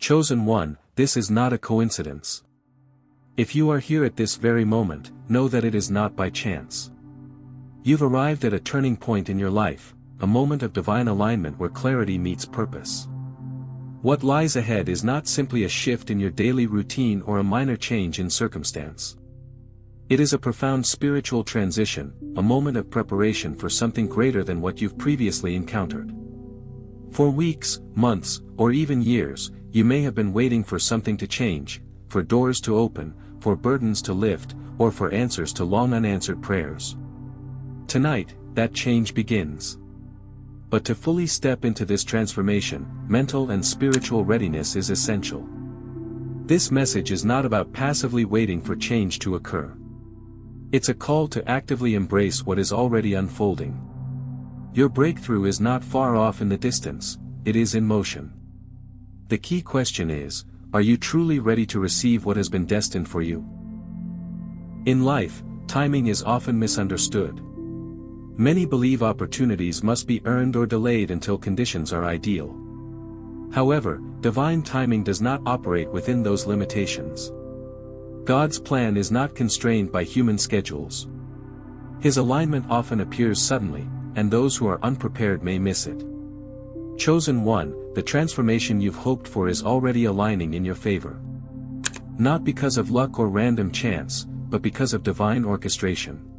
Chosen one, this is not a coincidence. If you are here at this very moment, know that it is not by chance. You've arrived at a turning point in your life, a moment of divine alignment where clarity meets purpose. What lies ahead is not simply a shift in your daily routine or a minor change in circumstance. It is a profound spiritual transition, a moment of preparation for something greater than what you've previously encountered. For weeks, months, or even years, you may have been waiting for something to change, for doors to open, for burdens to lift, or for answers to long unanswered prayers. Tonight, that change begins. But to fully step into this transformation, mental and spiritual readiness is essential. This message is not about passively waiting for change to occur. It's a call to actively embrace what is already unfolding. Your breakthrough is not far off in the distance, it is in motion. The key question is, are you truly ready to receive what has been destined for you? In life, timing is often misunderstood. Many believe opportunities must be earned or delayed until conditions are ideal. However, divine timing does not operate within those limitations. God's plan is not constrained by human schedules. His alignment often appears suddenly, and those who are unprepared may miss it. Chosen one, the transformation you've hoped for is already aligning in your favor. Not because of luck or random chance, but because of divine orchestration.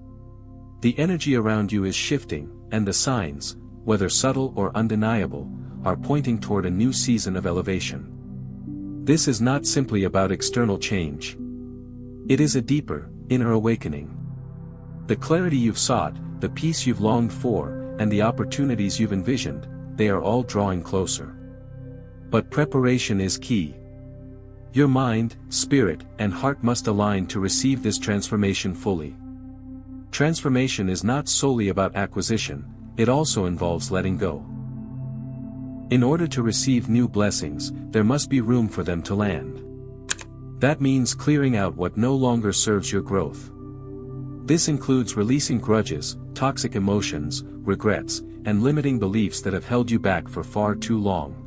The energy around you is shifting, and the signs, whether subtle or undeniable, are pointing toward a new season of elevation. This is not simply about external change. It is a deeper, inner awakening. The clarity you've sought, the peace you've longed for, and the opportunities you've envisioned, they are all drawing closer. But preparation is key. Your mind, spirit, and heart must align to receive this transformation fully. Transformation is not solely about acquisition, it also involves letting go. In order to receive new blessings, there must be room for them to land. That means clearing out what no longer serves your growth. This includes releasing grudges, toxic emotions, regrets, and limiting beliefs that have held you back for far too long.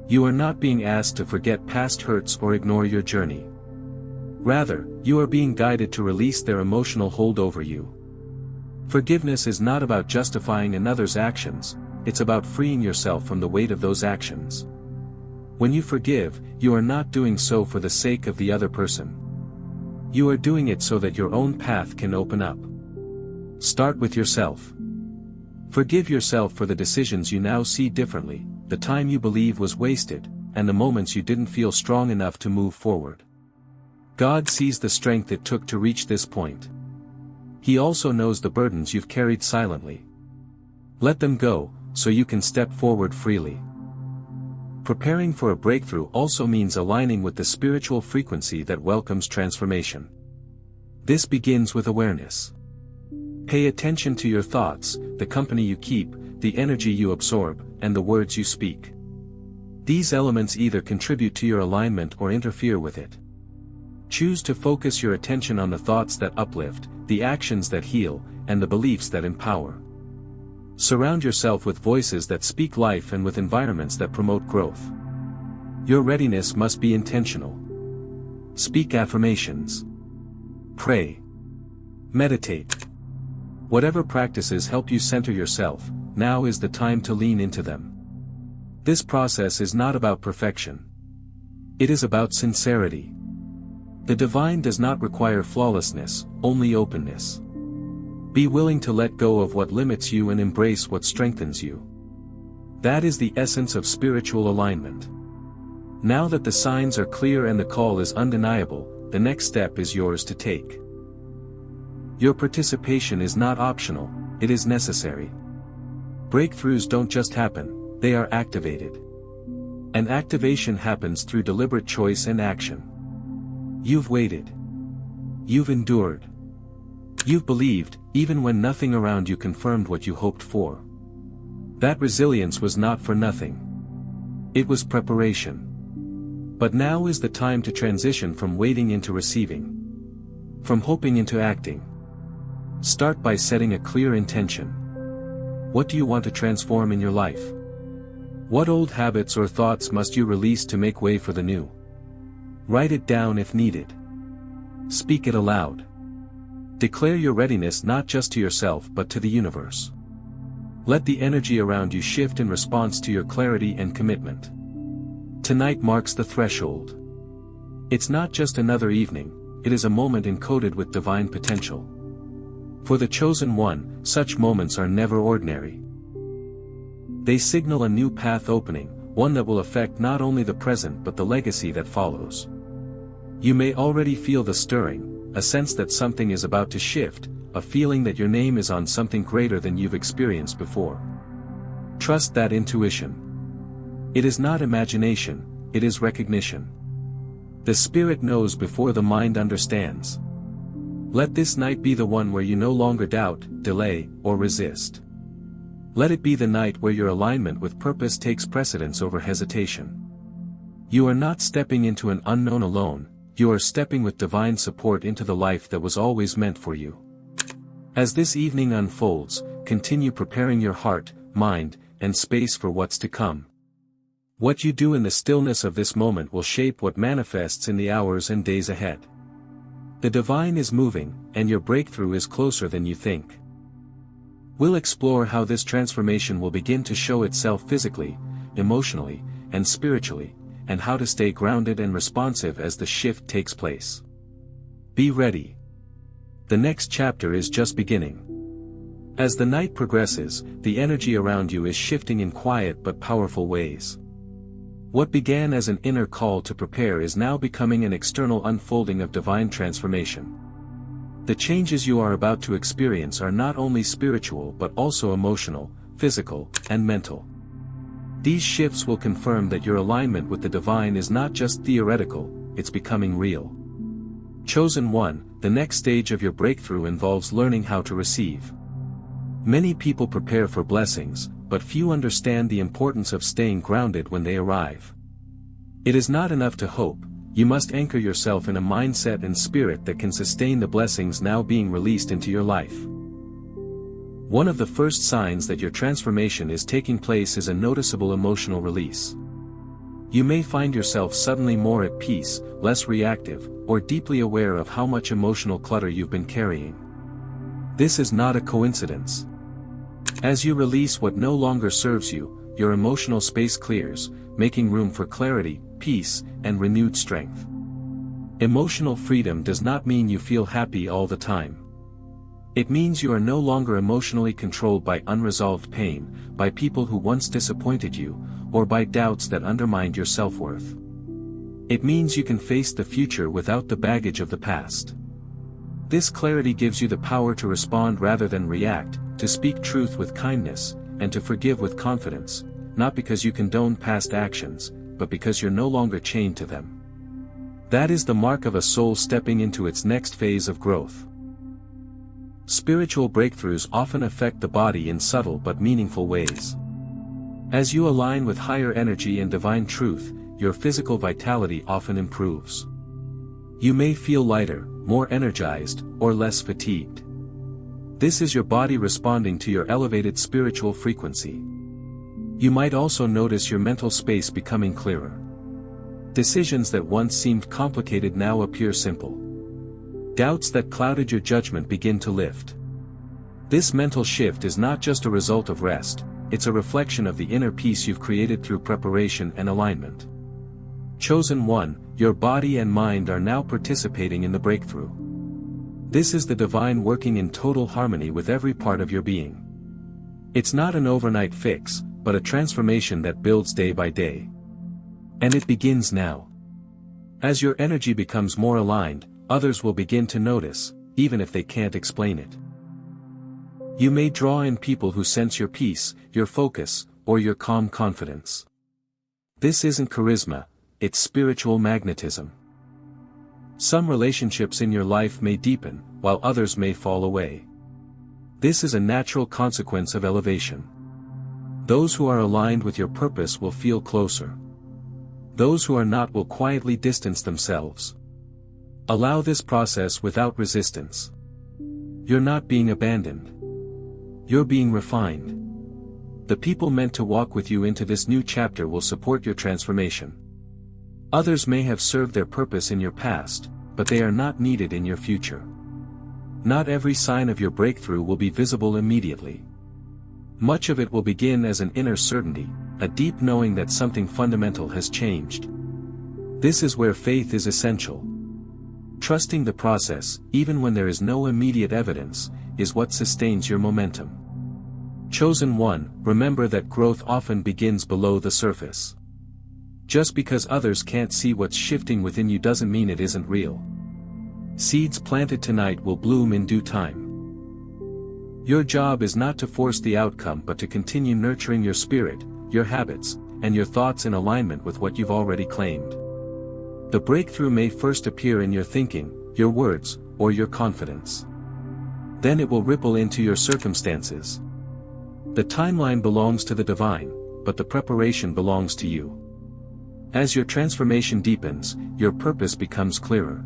You are not being asked to forget past hurts or ignore your journey. Rather, you are being guided to release their emotional hold over you. Forgiveness is not about justifying another's actions, it's about freeing yourself from the weight of those actions. When you forgive, you are not doing so for the sake of the other person. You are doing it so that your own path can open up. Start with yourself. Forgive yourself for the decisions you now see differently, the time you believe was wasted, and the moments you didn't feel strong enough to move forward. God sees the strength it took to reach this point. He also knows the burdens you've carried silently. Let them go, so you can step forward freely. Preparing for a breakthrough also means aligning with the spiritual frequency that welcomes transformation. This begins with awareness. Pay attention to your thoughts, the company you keep, the energy you absorb, and the words you speak. These elements either contribute to your alignment or interfere with it. Choose to focus your attention on the thoughts that uplift, the actions that heal, and the beliefs that empower. Surround yourself with voices that speak life and with environments that promote growth. Your readiness must be intentional. Speak affirmations. Pray. Meditate. Whatever practices help you center yourself, now is the time to lean into them. This process is not about perfection. It is about sincerity. The divine does not require flawlessness, only openness. Be willing to let go of what limits you and embrace what strengthens you. That is the essence of spiritual alignment. Now that the signs are clear and the call is undeniable, the next step is yours to take. Your participation is not optional, it is necessary. Breakthroughs don't just happen, they are activated. And activation happens through deliberate choice and action. You've waited. You've endured. You've believed, even when nothing around you confirmed what you hoped for. That resilience was not for nothing. It was preparation. But now is the time to transition from waiting into receiving. From hoping into acting. Start by setting a clear intention. What do you want to transform in your life? What old habits or thoughts must you release to make way for the new? Write it down if needed. Speak it aloud. Declare your readiness not just to yourself but to the universe. Let the energy around you shift in response to your clarity and commitment. Tonight marks the threshold. It's not just another evening, it is a moment encoded with divine potential. For the chosen one, such moments are never ordinary. They signal a new path opening, one that will affect not only the present but the legacy that follows. You may already feel the stirring, a sense that something is about to shift, a feeling that your name is on something greater than you've experienced before. Trust that intuition. It is not imagination, it is recognition. The spirit knows before the mind understands. Let this night be the one where you no longer doubt, delay, or resist. Let it be the night where your alignment with purpose takes precedence over hesitation. You are not stepping into an unknown alone, you are stepping with divine support into the life that was always meant for you. As this evening unfolds, continue preparing your heart, mind, and space for what's to come. What you do in the stillness of this moment will shape what manifests in the hours and days ahead. The divine is moving, and your breakthrough is closer than you think. We'll explore how this transformation will begin to show itself physically, emotionally, and spiritually, and how to stay grounded and responsive as the shift takes place. Be ready. The next chapter is just beginning. As the night progresses, the energy around you is shifting in quiet but powerful ways. What began as an inner call to prepare is now becoming an external unfolding of divine transformation. The changes you are about to experience are not only spiritual but also emotional, physical, and mental. These shifts will confirm that your alignment with the divine is not just theoretical, it's becoming real. Chosen one, the next stage of your breakthrough involves learning how to receive. Many people prepare for blessings, but few understand the importance of staying grounded when they arrive. It is not enough to hope, you must anchor yourself in a mindset and spirit that can sustain the blessings now being released into your life. One of the first signs that your transformation is taking place is a noticeable emotional release. You may find yourself suddenly more at peace, less reactive, or deeply aware of how much emotional clutter you've been carrying. This is not a coincidence. As you release what no longer serves you, your emotional space clears, making room for clarity, peace, and renewed strength. Emotional freedom does not mean you feel happy all the time. It means you are no longer emotionally controlled by unresolved pain, by people who once disappointed you, or by doubts that undermined your self-worth. It means you can face the future without the baggage of the past. This clarity gives you the power to respond rather than react, to speak truth with kindness, and to forgive with confidence, not because you condone past actions, but because you're no longer chained to them. That is the mark of a soul stepping into its next phase of growth. Spiritual breakthroughs often affect the body in subtle but meaningful ways. As you align with higher energy and divine truth, your physical vitality often improves. You may feel lighter, more energized, or less fatigued. This is your body responding to your elevated spiritual frequency. You might also notice your mental space becoming clearer. Decisions that once seemed complicated now appear simple. Doubts that clouded your judgment begin to lift. This mental shift is not just a result of rest, it's a reflection of the inner peace you've created through preparation and alignment. Chosen one, your body and mind are now participating in the breakthrough. This is the divine working in total harmony with every part of your being. It's not an overnight fix, but a transformation that builds day by day. And it begins now. As your energy becomes more aligned, others will begin to notice, even if they can't explain it. You may draw in people who sense your peace, your focus, or your calm confidence. This isn't charisma, it's spiritual magnetism. Some relationships in your life may deepen, while others may fall away. This is a natural consequence of elevation. Those who are aligned with your purpose will feel closer. Those who are not will quietly distance themselves. Allow this process without resistance. You're not being abandoned. You're being refined. The people meant to walk with you into this new chapter will support your transformation. Others may have served their purpose in your past, but they are not needed in your future. Not every sign of your breakthrough will be visible immediately. Much of it will begin as an inner certainty, a deep knowing that something fundamental has changed. This is where faith is essential. Trusting the process, even when there is no immediate evidence, is what sustains your momentum. Chosen one, remember that growth often begins below the surface. Just because others can't see what's shifting within you doesn't mean it isn't real. Seeds planted tonight will bloom in due time. Your job is not to force the outcome but to continue nurturing your spirit, your habits, and your thoughts in alignment with what you've already claimed. The breakthrough may first appear in your thinking, your words, or your confidence. Then it will ripple into your circumstances. The timeline belongs to the divine, but the preparation belongs to you. As your transformation deepens, your purpose becomes clearer.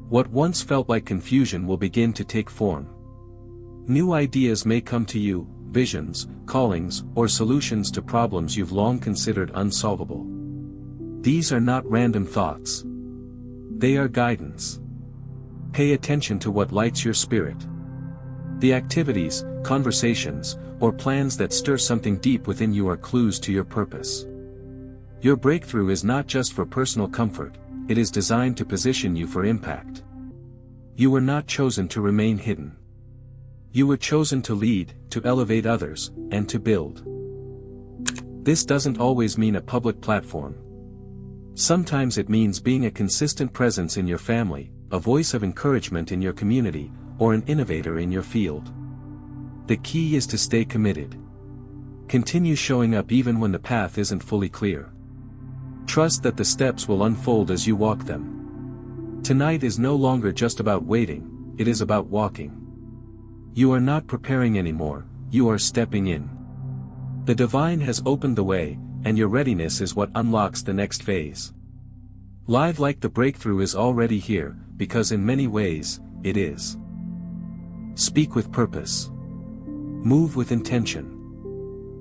What once felt like confusion will begin to take form. New ideas may come to you, visions, callings, or solutions to problems you've long considered unsolvable. These are not random thoughts. They are guidance. Pay attention to what lights your spirit. The activities, conversations, or plans that stir something deep within you are clues to your purpose. Your breakthrough is not just for personal comfort, it is designed to position you for impact. You were not chosen to remain hidden. You were chosen to lead, to elevate others, and to build. This doesn't always mean a public platform. Sometimes it means being a consistent presence in your family, a voice of encouragement in your community, or an innovator in your field. The key is to stay committed. Continue showing up even when the path isn't fully clear. Trust that the steps will unfold as you walk them. Tonight is no longer just about waiting, it is about walking. You are not preparing anymore, you are stepping in. The divine has opened the way, and your readiness is what unlocks the next phase. Live like the breakthrough is already here, because in many ways, it is. Speak with purpose. Move with intention.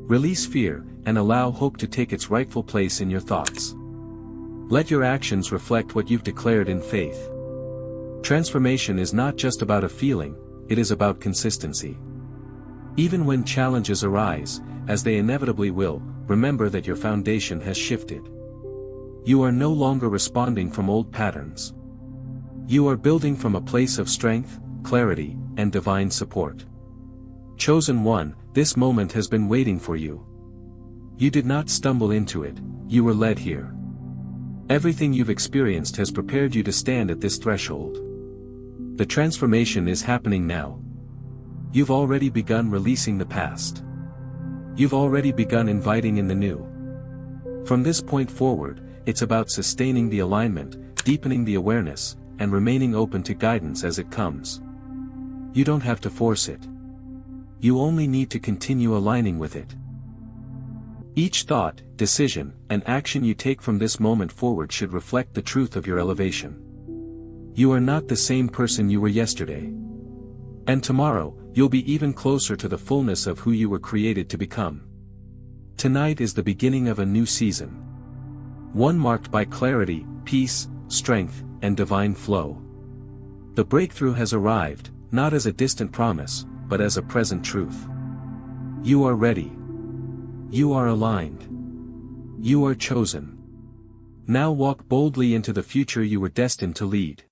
Release fear, and allow hope to take its rightful place in your thoughts. Let your actions reflect what you've declared in faith. Transformation is not just about a feeling, it is about consistency. Even when challenges arise, as they inevitably will, remember that your foundation has shifted. You are no longer responding from old patterns. You are building from a place of strength, clarity, and divine support. Chosen one, this moment has been waiting for you. You did not stumble into it, you were led here. Everything you've experienced has prepared you to stand at this threshold. The transformation is happening now. You've already begun releasing the past. You've already begun inviting in the new. From this point forward, it's about sustaining the alignment, deepening the awareness, and remaining open to guidance as it comes. You don't have to force it. You only need to continue aligning with it. Each thought, decision, and action you take from this moment forward should reflect the truth of your elevation. You are not the same person you were yesterday. And tomorrow, you'll be even closer to the fullness of who you were created to become. Tonight is the beginning of a new season. One marked by clarity, peace, strength, and divine flow. The breakthrough has arrived, not as a distant promise, but as a present truth. You are ready. You are aligned. You are chosen. Now walk boldly into the future you were destined to lead.